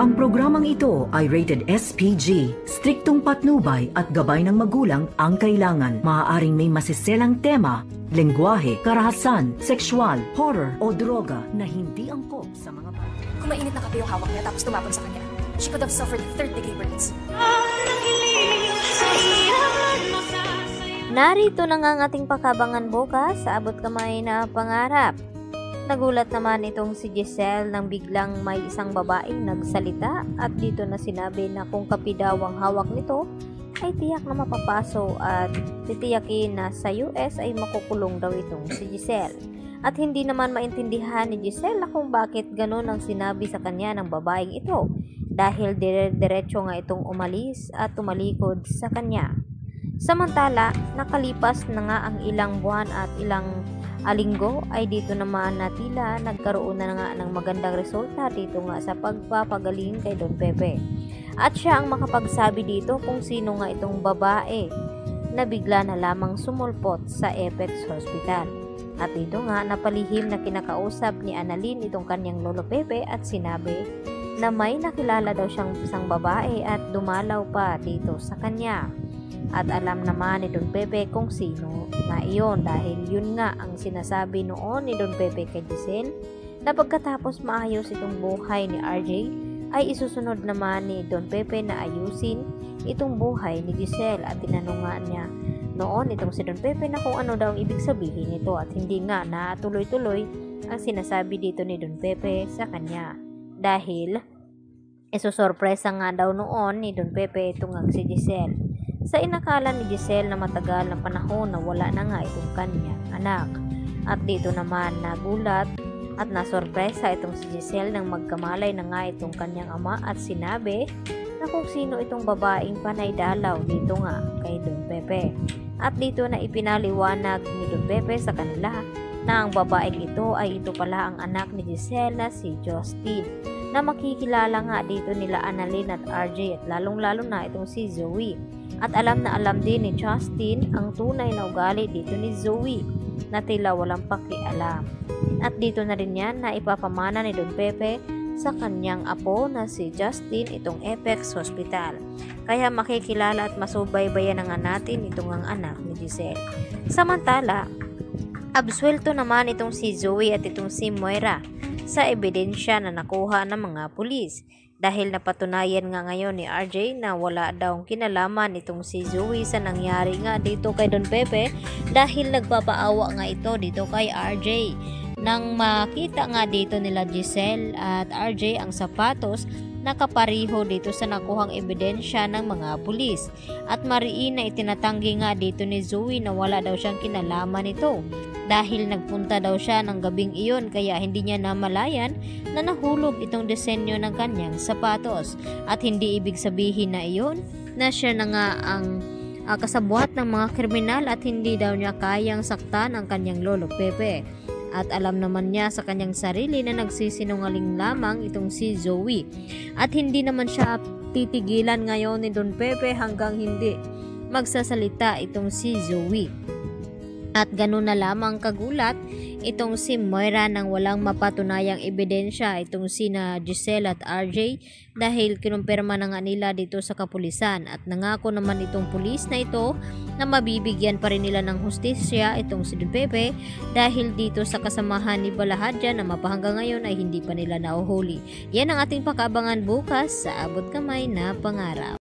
Ang programang ito ay rated SPG. Striktong patnubay at gabay ng magulang ang kailangan. Maaaring may masiselang tema, lengguwahe, karahasan, sexual, horror o droga na hindi angkop sa mga bata. Kung mainit na kape yung hawak niya tapos tumapon sa kanya, she could have suffered third-degree burns. Narito na nga ang ating pakabangan bukas sa Abot Kamay na Pangarap. Nagulat naman itong si Giselle nang biglang may isang babaeng nagsalita at dito na sinabi na kung kape daw ang hawak nito ay tiyak na mapapaso at titiyakin na sa US ay makukulong daw itong si Giselle. At hindi naman maintindihan ni Giselle kung bakit ganun ang sinabi sa kanya ng babaeng ito dahil diretso nga itong umalis at tumalikod sa kanya. Samantala, nakalipas na nga ang ilang buwan at ilang linggo ay dito naman na tila nagkaroon na nga ng magandang resulta dito nga sa pagpapagaling kay Don Pepe. At siya ang makapagsabi dito kung sino nga itong babae na bigla na lamang sumulpot sa Apex Hospital. At dito nga napalihim na kinakausap ni Annalyn itong kanyang lolo Pepe at sinabi na may nakilala daw siyang isang babae at dumalaw pa dito sa kanya. At alam naman ni Don Pepe kung sino na iyon dahil yun nga ang sinasabi noon ni Don Pepe kay Giselle na pagkatapos maayos itong buhay ni RJ ay isusunod naman ni Don Pepe na ayusin itong buhay ni Giselle at tinanong nga niya noon itong si Don Pepe na kung ano daw ang ibig sabihin nito at hindi nga na tuloy-tuloy ang sinasabi dito ni Don Pepe sa kanya dahil isusurpresa nga daw noon ni Don Pepe itong si Giselle. Sa inakala ni Giselle na matagal na panahon na wala na nga itong kanyang anak. At dito naman nagulat at nasorpresa itong si Giselle nang magkamalay na nga itong kanyang ama at sinabi na kung sino itong babaeng panay dalaw dito nga kay Don Pepe. At dito na ipinaliwanag ni Don Pepe sa kanila na ang babaeng ito ay ito pala ang anak ni Giselle na si Justin na makikilala nga dito nila Annalyn at RJ at lalong-lalo na itong si Zoe. At alam na alam din ni Justin ang tunay na ugali dito ni Zoe na tila walang pakialam. At dito na rin yan na ipapamana ni Don Pepe sa kanyang apo na si Justin itong Apex Hospital. Kaya makikilala at masubaybayan na nga natin itong ang anak ni Giselle. Samantala, absuelto naman itong si Zoe at itong si Moira sa ebidensya na nakuha ng mga pulis. Dahil napatunayan nga ngayon ni RJ na wala daw kinalaman itong si Zoe sa nangyari nga dito kay Don Pepe dahil nagpapaawa nga ito dito kay RJ. Nang makita nga dito nila Giselle at RJ ang sapatos nakapariho dito sa nakuhang ebidensya ng mga pulis. At mariin na itinatanggi nga dito ni Zoe na wala daw siyang kinalaman ito. Dahil nagpunta daw siya ng gabing iyon kaya hindi niya namalayan na nahulog itong disenyo ng kanyang sapatos. At hindi ibig sabihin na iyon na siya na nga ang kasabuat ng mga kriminal at hindi daw niya kayang saktan ang kanyang lolo Pepe. At alam naman niya sa kanyang sarili na nagsisinungaling lamang itong si Zoe. At hindi naman siya titigilan ngayon ni Don Pepe hanggang hindi magsasalita itong si Zoe. At ganun na lamang kagulat itong si Moira nang walang mapatunayang ebidensya itong sina Giselle at RJ dahil kinumpirma na nga nila dito sa kapulisan at nangako naman itong pulis na ito na mabibigyan pa rin nila ng hustisya itong si Don Pepe dahil dito sa kasamahan ni Balahadja na mapahanggang ngayon ay hindi pa nila nauhuli. Yan ang ating pakabangan bukas sa Abot Kamay na Pangarap.